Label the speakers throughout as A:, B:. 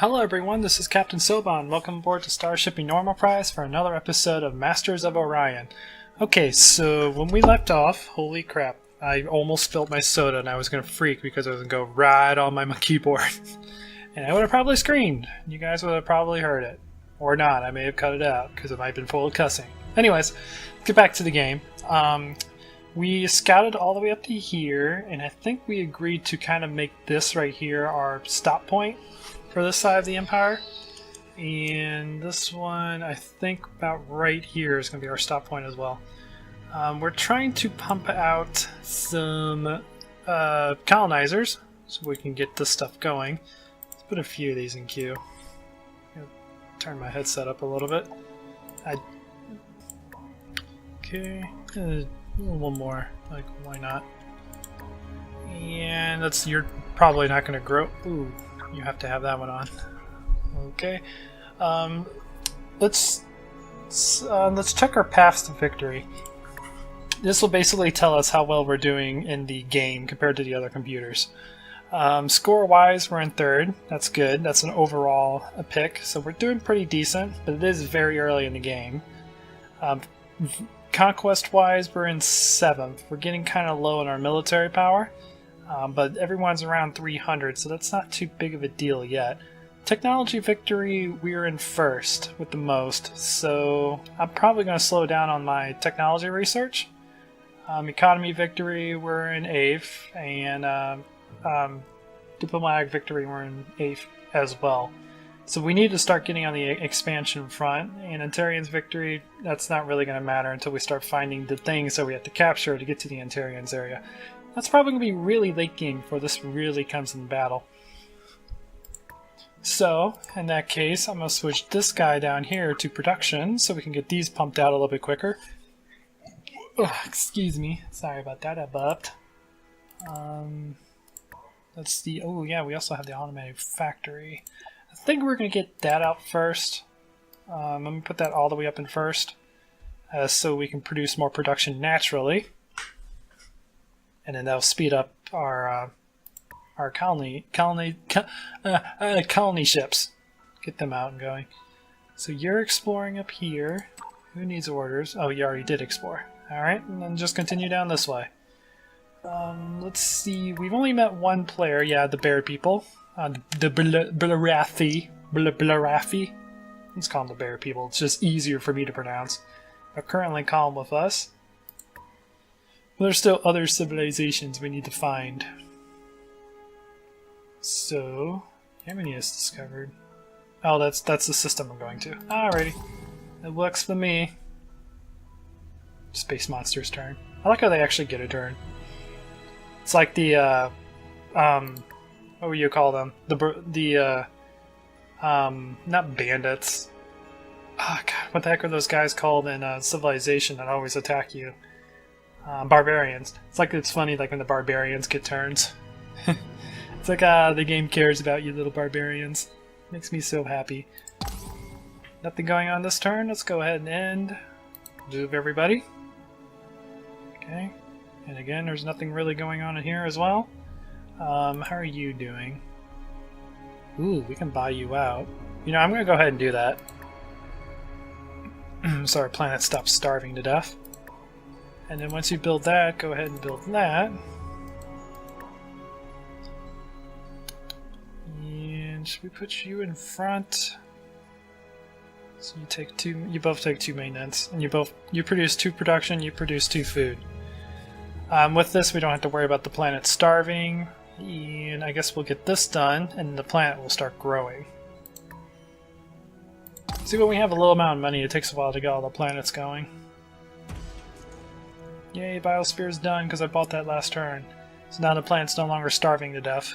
A: Hello everyone, this is Captain Soban. Welcome aboard to Starship Enormoprise for another episode of Masters of Orion. Okay, so when we left off, holy crap, I almost spilled my soda and I was going to freak because I was going to go right on my keyboard. And I would have probably screamed. You guys would have probably heard it. Or not, I may have cut it out because it might have been full of cussing. Anyways, let's get back to the game. We scouted all the way up to here, and I think we agreed to kind of make this right here our stop point for this side of the Empire. And this one, I think about right here is going to be our stop point as well. We're trying to pump out some colonizers so we can get this stuff going. Let's put a few of these in queue. Turn my headset up a little bit. Okay, one more. Like, why not? And you're probably not going to grow. Ooh, you have to have that one on. Okay. Let's check our paths to victory. This will basically tell us how well we're doing in the game compared to the other computers. Score-wise, we're in third. That's good. That's an overall pick, so we're doing pretty decent, but it is very early in the game. Conquest-wise, we're in 7th. We're getting kind of low in our military power, but everyone's around 300, so that's not too big of a deal yet. Technology victory, we're in 1st with the most, so I'm probably going to slow down on my technology research. Economy victory, we're in 8th, and diplomatic victory, we're in 8th as well. So we need to start getting on the expansion front, and Antarian's victory, that's not really going to matter until we start finding the things that we have to capture to get to the Antarians area. That's probably going to be really late game before this really comes in battle. So, in that case, I'm going to switch this guy down here to production so we can get these pumped out a little bit quicker. Ugh, excuse me. Sorry about that, I burped. That's the... Oh yeah, we also have the automated factory. I think we're going to get that out first. I'm going to put that all the way up in 1st. So we can produce more production naturally. And then that'll speed up our colony ships. Get them out and going. So you're exploring up here. Who needs orders? Oh, you already did explore. Alright, and then just continue down this way. Let's see. We've only met one player. Yeah, the bear people. The Blarathi. Let's call them the bear people. It's just easier for me to pronounce. They're currently calm with us. There's still other civilizations we need to find. So, Yemeni is discovered. Oh, that's the system I'm going to. Alrighty. It works for me. Space Monster's turn. I like how they actually get a turn. It's like the, what would you call them? Not bandits. Oh, God, what the heck are those guys called in Civilization that always attack you? Barbarians. It's funny, like when the barbarians get turns. It's like, the game cares about you little barbarians. Makes me so happy. Nothing going on this turn. Let's go ahead and end. Move everybody. Okay. And again, there's nothing really going on in here as well. How are you doing? Ooh, we can buy you out. You know, I'm going to go ahead and do that. So our planet stops starving to death. And then once you build that, go ahead and build that. And should we put you in front? So you take 2. You both take 2 maintenance, and you produce 2 production. You produce 2 food. With this, we don't have to worry about the planet starving, and I guess we'll get this done, and the planet will start growing. See, when we have a little amount of money, it takes a while to get all the planets going. Yay, Biosphere's done because I bought that last turn. So now the planet's no longer starving to death.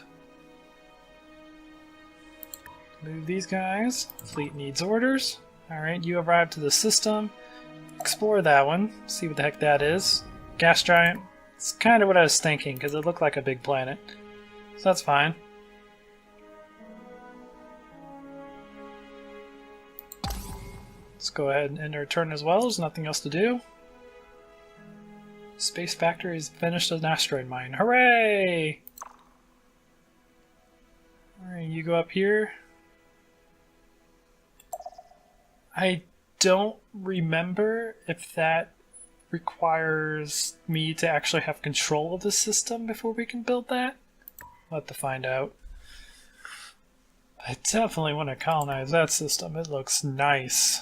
A: Move these guys. Fleet needs orders. Alright, you arrived to the system. Explore that one. See what the heck that is. Gas giant. It's kind of what I was thinking because it looked like a big planet. So that's fine. Let's go ahead and end our turn as well. There's nothing else to do. Space Factory has finished an asteroid mine. Hooray! Alright, you go up here. I don't remember if that requires me to actually have control of the system before we can build that. We'll have to find out. I definitely want to colonize that system. It looks nice.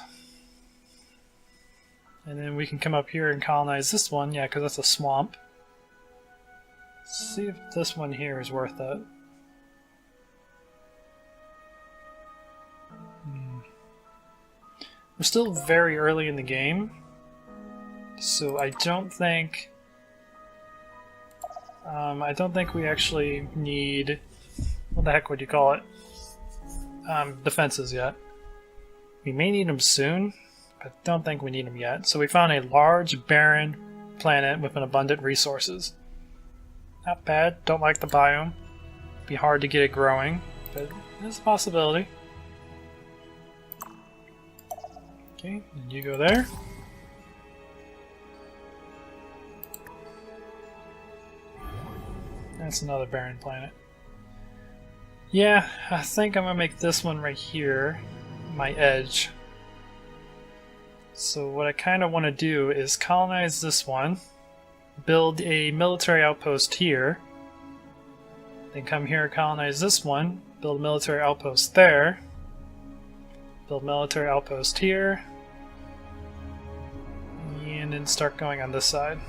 A: And then we can come up here and colonize this one, yeah, because that's a swamp. Let's see if this one here is worth it. We're still very early in the game, so I don't think we actually need, what the heck would you call it, defenses yet. We may need them soon, but I don't think we need them yet. So we found a large, barren planet with an abundant resources. Not bad. Don't like the biome. Be hard to get it growing, but it's a possibility. Okay, and you go there. That's another barren planet. Yeah, I think I'm gonna make this one right here my edge. So what I kind of want to do is colonize this one, build a military outpost here, then come here and colonize this one, build a military outpost there, build military outpost here, and then start going on this side.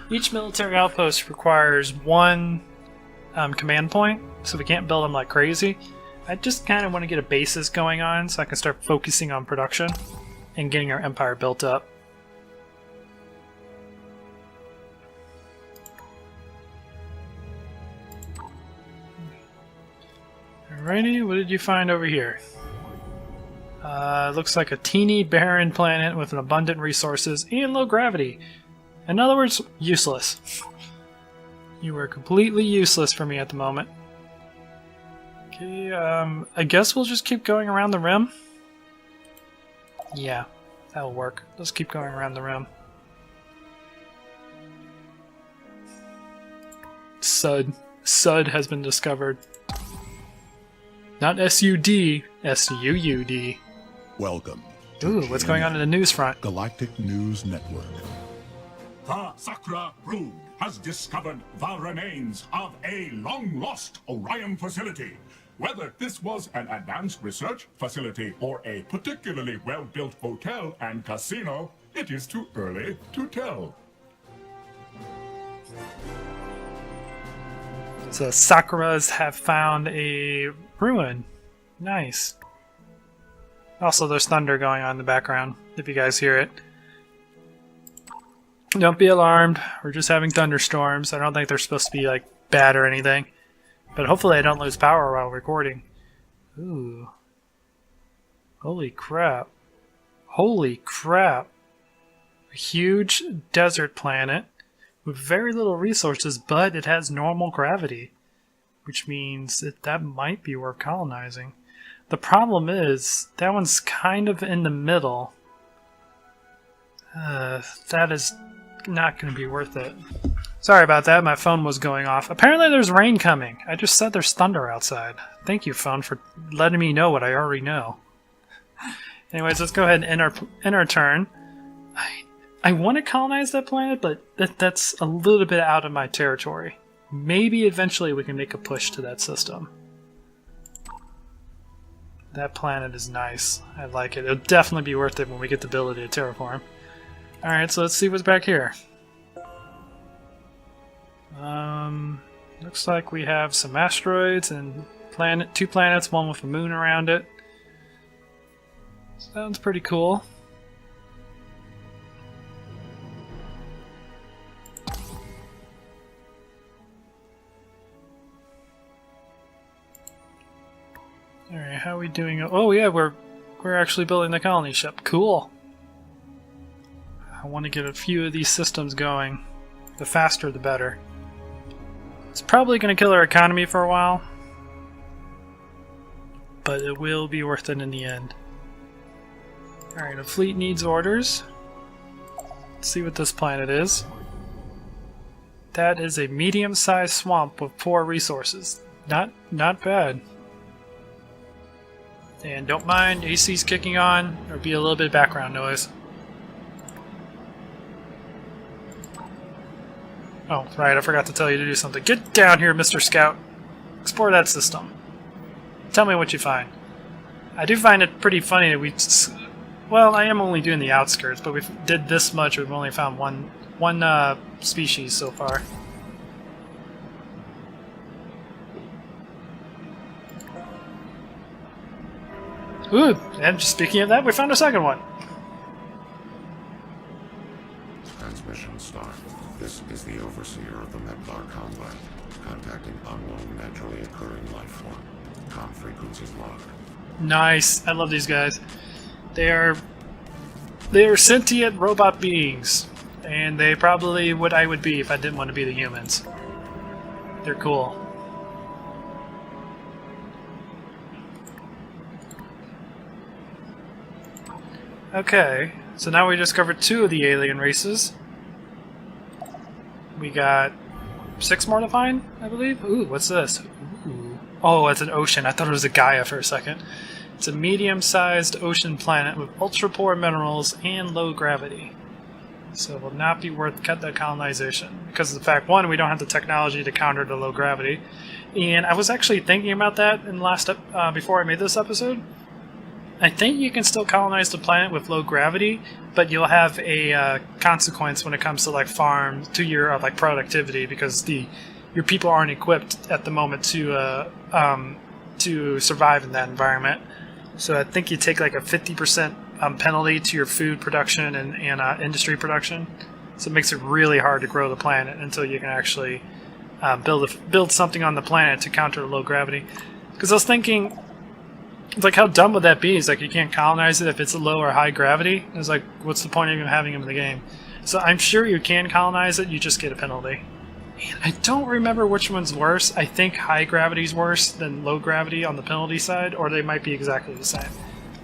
A: Each military outpost requires one command point, so we can't build them like crazy. I just kind of want to get a basis going on so I can start focusing on production and getting our empire built up. Alrighty, what did you find over here? Looks like a teeny barren planet with an abundant resources and low gravity. In other words, useless. You are completely useless for me at the moment. Okay, I guess we'll just keep going around the rim. Yeah, that'll work. Let's keep going around the rim. Sud. Sud has been discovered. Not S-U-D, S-U-U-D.
B: Welcome.
A: Ooh, what's going on in the news front?
B: Galactic News Network.
C: The Sakra Brood has discovered the remains of a long-lost Orion facility. Whether this was an advanced research facility or a particularly well-built hotel and casino, it is too early to tell.
A: So Sakuras have found a ruin. Nice. Also, there's thunder going on in the background, if you guys hear it. Don't be alarmed. We're just having thunderstorms. I don't think they're supposed to be, like, bad or anything. But hopefully I don't lose power while recording. Ooh. Holy crap. Holy crap. A huge desert planet with very little resources, but it has normal gravity. Which means that might be worth colonizing. The problem is, that one's kind of in the middle. That is not going to be worth it. Sorry about that, my phone was going off. Apparently there's rain coming. I just said there's thunder outside. Thank you, phone, for letting me know what I already know. Anyways, let's go ahead and end our turn. I want to colonize that planet, but that's a little bit out of my territory. Maybe eventually we can make a push to that system. That planet is nice. I like it. It'll definitely be worth it when we get the ability to terraform. Alright, so let's see what's back here. Looks like we have some asteroids and two planets, one with a moon around it. Sounds pretty cool. Alright, how are we doing? Oh yeah, we're actually building the colony ship. Cool. I want to get a few of these systems going. The faster the better. It's probably going to kill our economy for a while, but it will be worth it in the end. Alright, a fleet needs orders. Let's see what this planet is. That is a medium-sized swamp with poor resources. Not bad. And don't mind AC's kicking on, or be a little bit of background noise. Oh, right, I forgot to tell you to do something. Get down here, Mr. Scout. Explore that system. Tell me what you find. I do find it pretty funny that we... Well, I am only doing the outskirts, but we did this much, we've only found one species so far. Ooh, and speaking of that, we found a second one.
D: Transmission start. This is the overseer of the Meplar combat, contacting unknown naturally occurring life form. Com frequencies locked.
A: Nice. I love these guys. They are sentient robot beings, and they probably what I would be if I didn't want to be the humans. They're cool. Okay, so now we discovered 2 of the alien races. We got 6 more to find, I believe. Ooh, what's this? Ooh. Oh, it's an ocean. I thought it was a Gaia for a second. It's a medium-sized ocean planet with ultra-poor minerals and low gravity. So it will not be worth the colonization. Because of the fact, 1, we don't have the technology to counter the low gravity. And I was actually thinking about that in the last before I made this episode. I think you can still colonize the planet with low gravity, but you'll have a consequence when it comes to like farm to your like productivity, because your people aren't equipped at the moment to survive in that environment. So I think you take like a 50% penalty to your food production and industry production. So it makes it really hard to grow the planet until you can actually build something on the planet to counter the low gravity. Because I was thinking, it's like, how dumb would that be? It's like, you can't colonize it if it's a low or high gravity. It's like, what's the point of even having them in the game? So I'm sure you can colonize it, you just get a penalty. And I don't remember which one's worse. I think high gravity is worse than low gravity on the penalty side, or they might be exactly the same.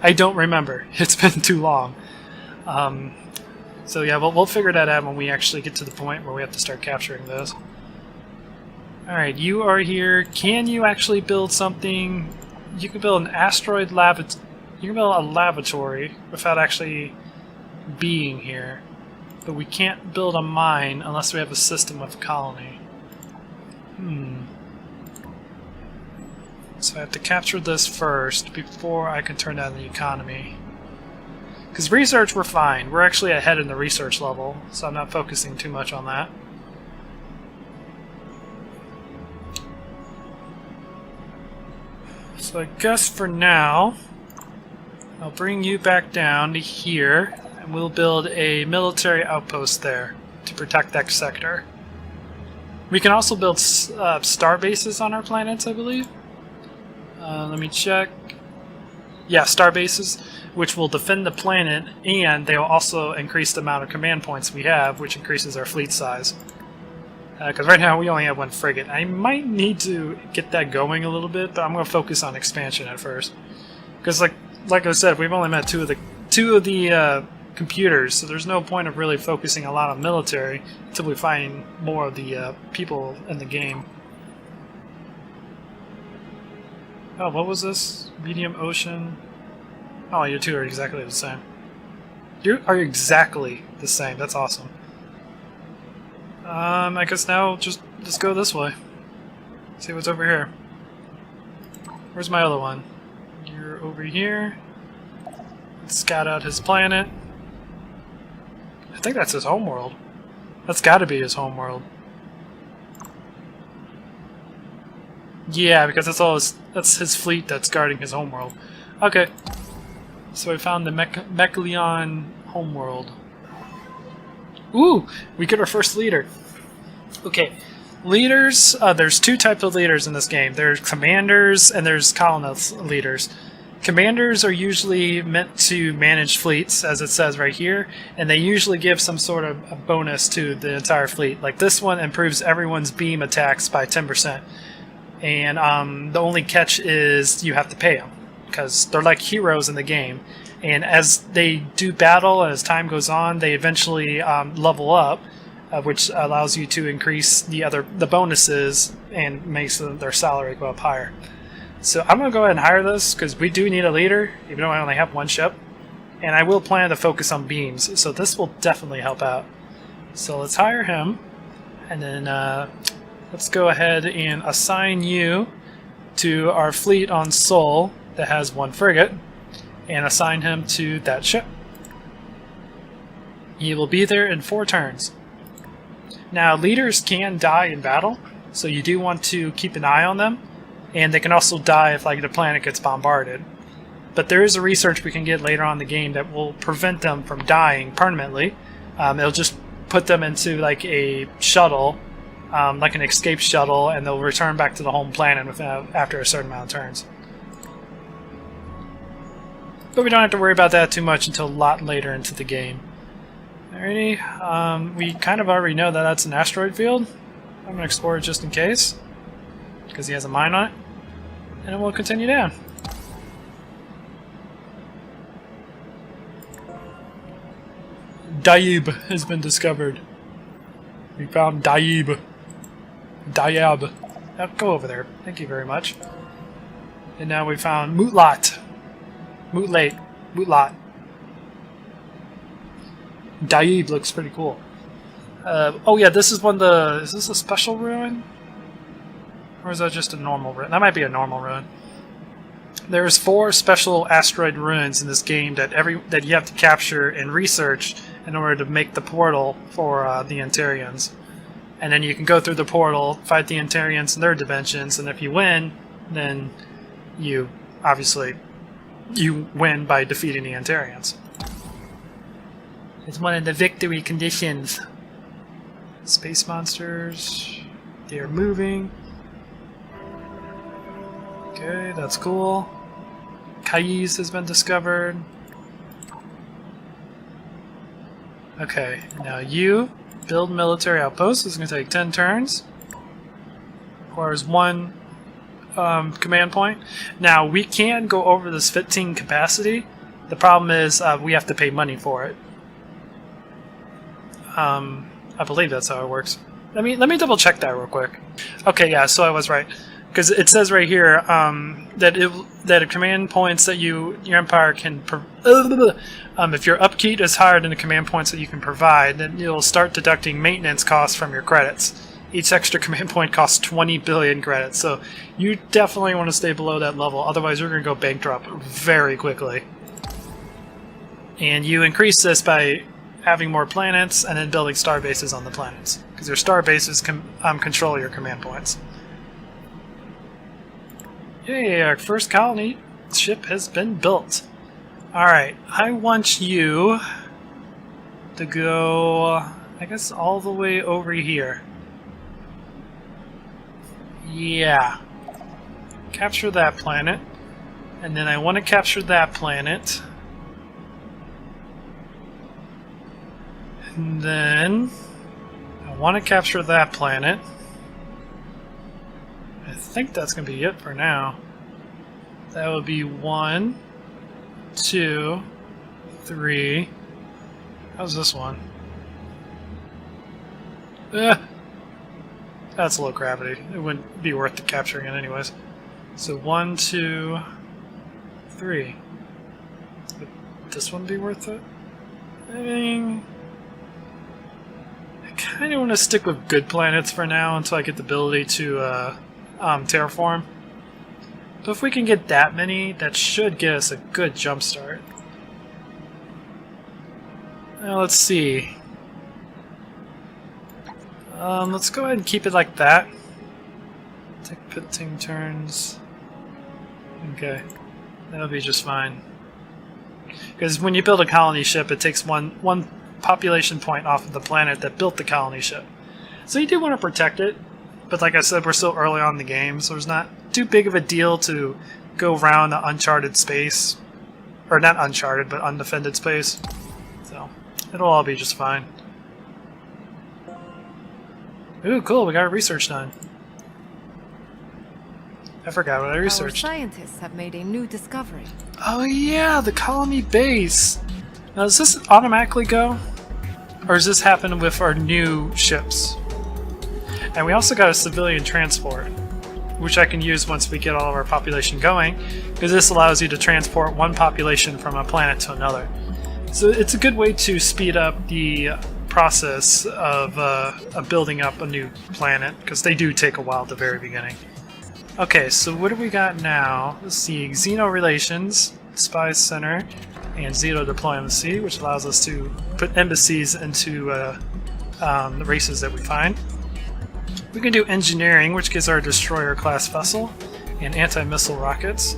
A: I don't remember. It's been too long. So yeah, we'll figure that out when we actually get to the point where we have to start capturing those. Alright, you are here. Can you actually build something? You can build an asteroid you can build a lavatory without actually being here. But we can't build a mine unless we have a system with a colony. So I have to capture this first before I can turn down the economy. Because research, we're fine. We're actually ahead in the research level, so I'm not focusing too much on that. So I guess for now, I'll bring you back down to here, and we'll build a military outpost there to protect that sector. We can also build star bases on our planets, I believe. Let me check. Yeah, star bases, which will defend the planet, and they will also increase the amount of command points we have, which increases our fleet size. Because right now we only have 1 frigate. I might need to get that going a little bit, but I'm going to focus on expansion at first. Because like I said, we've only met two of the computers, so there's no point of really focusing a lot on military until we find more of the people in the game. Oh, what was this? Medium ocean. Oh, you 2 are exactly the same. You are exactly the same. That's awesome. I guess now just go this way. See what's over here. Where's my other one? You're over here. Let's scout out his planet. I think that's his homeworld. That's gotta be his homeworld. Yeah, because that's his fleet that's guarding his homeworld. Okay. So we found the Mechlion homeworld. Ooh! We get our first leader. Okay. Leaders, there's 2 types of leaders in this game. There's commanders and there's colonist leaders. Commanders are usually meant to manage fleets, as it says right here, and they usually give some sort of a bonus to the entire fleet. Like this one improves everyone's beam attacks by 10%. And the only catch is you have to pay them, because they're like heroes in the game. And as they do battle and as time goes on, they eventually level up, which allows you to increase the bonuses and makes their salary go up higher. So I'm going to go ahead and hire this because we do need a leader, even though I only have one ship. And I will plan to focus on beams, so this will definitely help out. So let's hire him, and then let's go ahead and assign you to our fleet on Sol that has 1 frigate, and assign him to that ship. He will be there in 4 turns. Now, leaders can die in battle, so you do want to keep an eye on them, and they can also die if like the planet gets bombarded. But there is a research we can get later on in the game that will prevent them from dying permanently. It'll just put them into like a shuttle, like an escape shuttle, and they'll return back to the home planet after a certain amount of turns. But we don't have to worry about that too much until a lot later into the game. Alrighty, we kind of already know that that's an asteroid field. I'm going to explore it just in case, because he has a mine on it. And then we'll continue down. Daib has been discovered. We found Daib. Dayab. Oh, go over there. Thank you very much. And now we found Mutlat. Mutlat. Daib looks pretty cool. Oh yeah, this is one of the... Is this a special ruin? Or is that just a normal ruin? That might be a normal ruin. There's 4 special asteroid ruins in this game that you have to capture and research in order to make the portal for the Antarians. And then you can go through the portal, fight the Antarians in their dimensions, and if you win, then you win by defeating the Antarians. It's one of the victory conditions. Space monsters, they are moving. Okay, that's cool. Acheive has been discovered. Okay, now you build military outposts. This is going to take 10 turns. Requires 1 command point. Now, we can go over this 15 capacity. The problem is we have to pay money for it. I believe that's how it works. Let me double check that real quick. Okay, yeah, so I was right. Because it says right here that command points that your empire can... if your upkeep is higher than the command points that you can provide, then you'll start deducting maintenance costs from your credits. Each extra command point costs 20 billion credits, so you definitely want to stay below that level, otherwise you're going to go bankrupt very quickly. And you increase this by having more planets and then building star bases on the planets, because your star bases control your command points. Yay, our first colony ship has been built. Alright, I want you to go, I guess, all the way over here. Yeah. Capture that planet. And then I want to capture that planet. And then I want to capture that planet. I think that's going to be it for now. That would be 1, 2, 3. How's this one? That's low gravity. It wouldn't be worth capturing it anyways. So 1, 2, 3. Would this one be worth it? I mean, I kind of want to stick with good planets for now until I get the ability to terraform. But if we can get that many, that should get us a good jump start. Now let's see. Let's go ahead and keep it like that. Take 15 turns. Okay, that'll be just fine. Because when you build a colony ship, it takes one population point off of the planet that built the colony ship. So you do want to protect it. But like I said, we're still early on in the game, so there's not too big of a deal to go around the uncharted space. Or not uncharted, but undefended space. So, it'll all be just fine. Ooh, cool, we got our research done. I forgot what I researched.
E: Our scientists have made a new discovery.
A: Oh yeah, the colony base! Now does this automatically go? Or does this happen with our new ships? And we also got a civilian transport, which I can use once we get all of our population going, because this allows you to transport one population from a planet to another. So it's a good way to speed up the process of building up a new planet, because they do take a while at the very beginning. Okay, so what do we got now? Let's see, Xeno Relations, Spy Center, and Zero Diplomacy, which allows us to put embassies into the races that we find. We can do Engineering, which gives our Destroyer class vessel, and anti-missile rockets.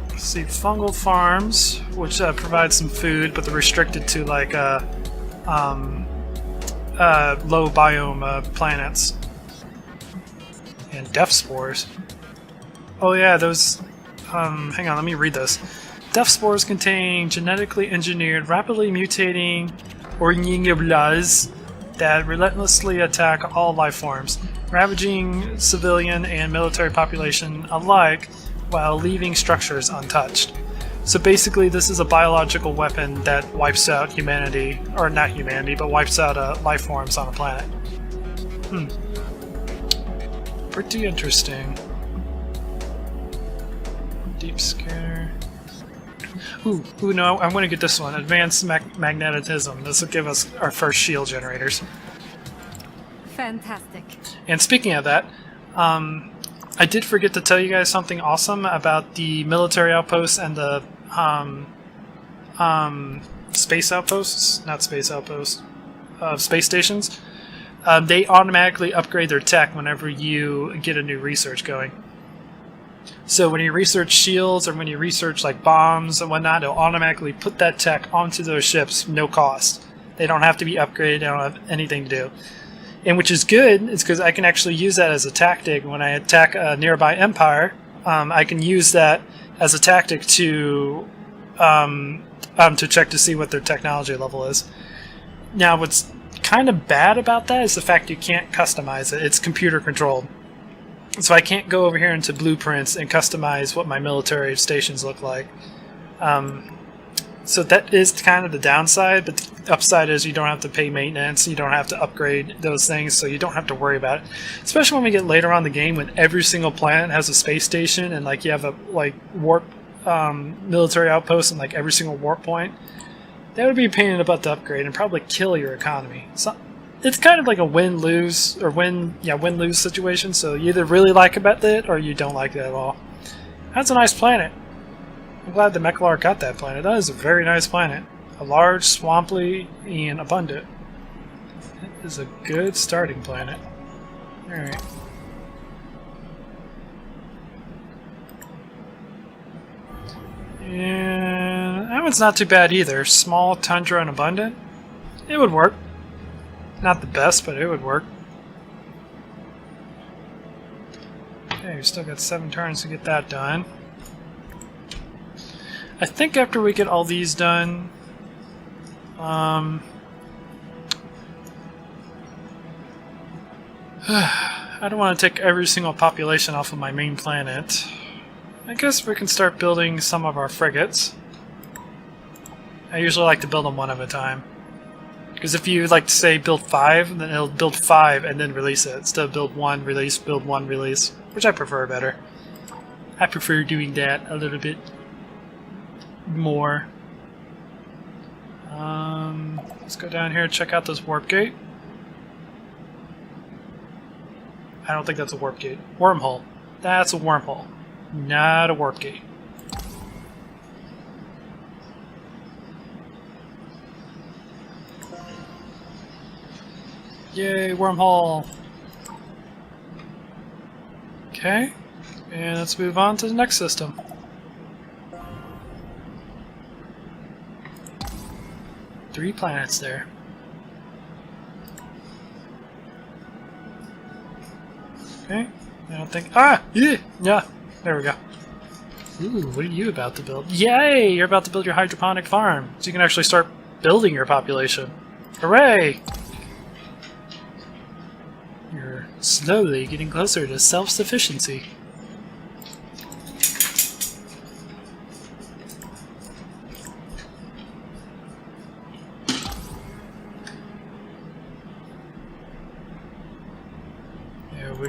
A: Let's see, Fungal Farms, which provides some food, but they're restricted to like low biome planets. And Death Spores. Oh yeah, those... hang on, let me read this. Death Spores contain genetically engineered, rapidly mutating organisms that relentlessly attack all life forms, ravaging civilian and military population alike while leaving structures untouched. So basically this is a biological weapon that wipes out humanity, or not humanity, but wipes out life forms on a planet. Pretty interesting. Deep scanner. Ooh, no, I'm going to get this one. Advanced magnetism. This will give us our first shield generators.
E: Fantastic.
A: And speaking of that, I did forget to tell you guys something awesome about the military outposts and the space outposts. Not space outposts. Space stations. They automatically upgrade their tech whenever you get a new research going. So when you research shields or when you research like bombs and whatnot, it'll automatically put that tech onto those ships, no cost. They don't have to be upgraded, they don't have anything to do. And which is good, it's because I can actually use that as a tactic when I attack a nearby empire. I can use that as a tactic to check to see what their technology level is. Now what's kind of bad about that is the fact you can't customize it. It's computer controlled. So I can't go over here into blueprints and customize what my military stations look like. So that is kind of the downside, but the upside is you don't have to pay maintenance, you don't have to upgrade those things, so you don't have to worry about it. Especially when we get later on in the game when every single planet has a space station and like you have a like warp military outpost in like every single warp point. That would be a pain in the butt to upgrade and probably kill your economy. So it's kind of like a win-lose or win-lose situation, so you either really like about it or you don't like it at all. That's a nice planet. I'm glad the Meklar got that planet. That is a very nice planet. A large, swampy, and abundant. It is a good starting planet. Alright. And that one's not too bad either. Small, tundra, and abundant. It would work. Not the best, but it would work. Okay, we still got 7 turns to get that done. I think after we get all these done, I don't want to take every single population off of my main planet. I guess we can start building some of our frigates. I usually like to build them one at a time. Because if you like to say build 5, then it'll build 5 and then release it. Instead of build 1, release, build 1, release. Which I prefer better. I prefer doing that a little bit more. Let's go down here and check out this warp gate. I don't think that's a warp gate. Wormhole. That's a wormhole. Not a warp gate. Yay, wormhole! Okay, and let's move on to the next system. Three planets there. Okay, I don't think... Ah! Yeah, there we go. Ooh, what are you about to build? Yay! You're about to build your hydroponic farm, so you can actually start building your population. Hooray! You're slowly getting closer to self-sufficiency.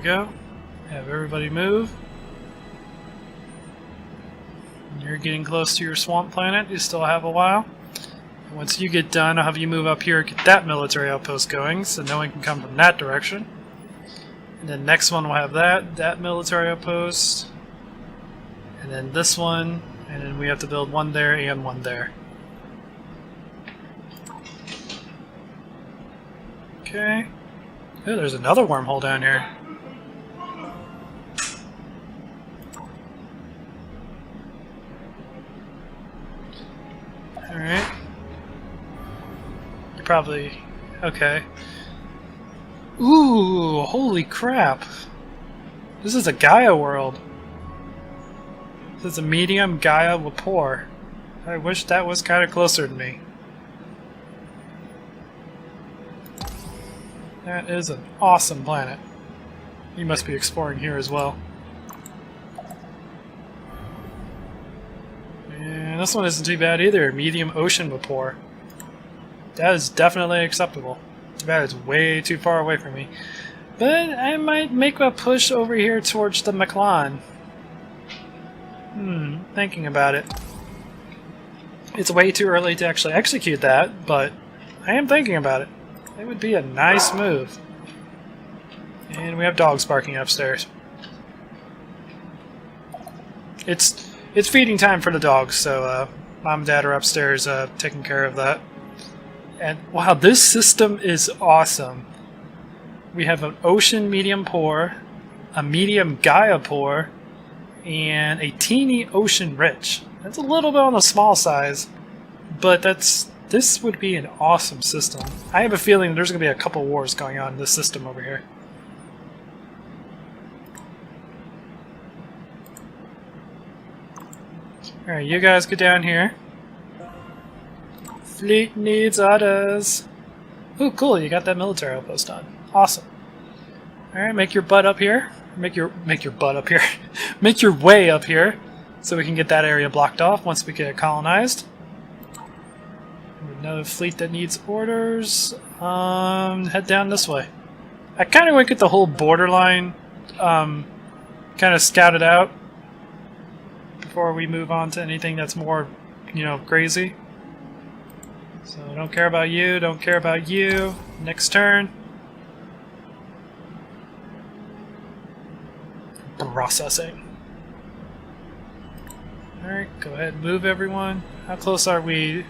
A: we go. Have everybody move. You're getting close to your swamp planet. You still have a while. Once you get done, I'll have you move up here, get that military outpost going, so no one can come from that direction. And then next one we'll have that military outpost. And then this one, and then we have to build one there and one there. Okay. Oh, there's another wormhole down here. Alright. You're probably... okay. Ooh, holy crap. This is a Gaia world. This is a medium Gaia Vapor. I wish that was kind of closer to me. That is an awesome planet. You must be exploring here as well. And this one isn't too bad either. Medium ocean vapor. That is definitely acceptable. Too bad it's way too far away from me. But I might make a push over here towards the Maclan. Thinking about it. It's way too early to actually execute that, but I am thinking about it. It would be a nice move. And we have dogs barking upstairs. It's feeding time for the dogs, so Mom and Dad are upstairs taking care of that. And wow, this system is awesome. We have an ocean medium pour, a medium Gaia pour, and a teeny ocean rich. That's a little bit on the small size, but this would be an awesome system. I have a feeling there's going to be a couple wars going on in this system over here. Alright, you guys get down here. Fleet needs orders. Ooh, cool, you got that military outpost on. Awesome. Alright, make your butt up here. Make your butt up here. Make your way up here so we can get that area blocked off once we get it colonized. Another fleet that needs orders. Head down this way. I kind of want to get the whole borderline kind of scouted out before we move on to anything that's more, crazy. So don't care about you, don't care about you. Next turn. Processing. Alright, go ahead and move everyone. How close are we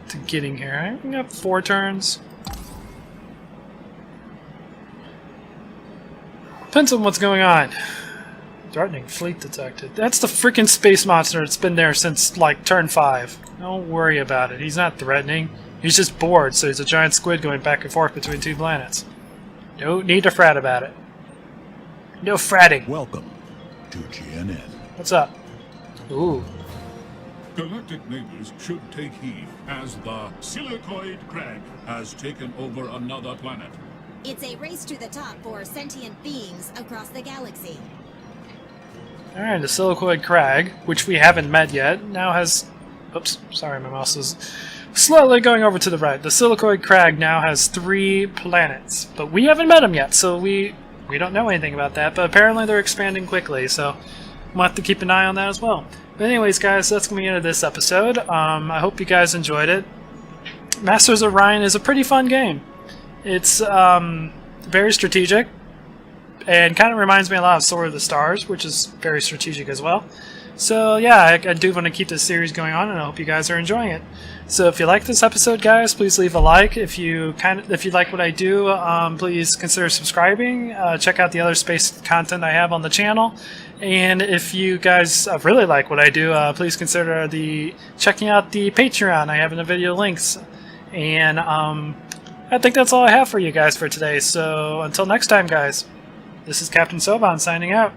A: to getting here? We got 4 turns. Depends on what's going on. Threatening fleet detected. That's the freaking space monster that's been there since, like, turn 5. Don't worry about it. He's not threatening. He's just bored, so he's a giant squid going back and forth between 2 planets. Don't need to fret about it. No fretting.
B: Welcome to GNN.
A: What's up? Ooh.
C: Galactic neighbors should take heed, as the Silicoid Crag has taken over another planet.
F: It's a race to the top for sentient beings across the galaxy.
A: Alright, the Silicoid Crag, which we haven't met yet, now has... Oops, sorry, my mouse is slowly going over to the right. The Silicoid Crag now has 3 planets, but we haven't met them yet, so we don't know anything about that, but apparently they're expanding quickly, so we'll have to keep an ay on that as well. But anyways, guys, that's going to be the end of this episode. I hope you guys enjoyed it. Masters of Orion is a pretty fun game. It's very strategic, and kind of reminds me a lot of Sword of the Stars, which is very strategic as well. So yeah, I do want to keep this series going on, and I hope you guys are enjoying it. So if you like this episode, guys, please leave a like. If you like what I do, please consider subscribing. Check out the other space content I have on the channel. And if you guys really like what I do, please consider checking out the Patreon. I have in the video links. And I think that's all I have for you guys for today. So until next time, guys, this is Captain Soban signing out.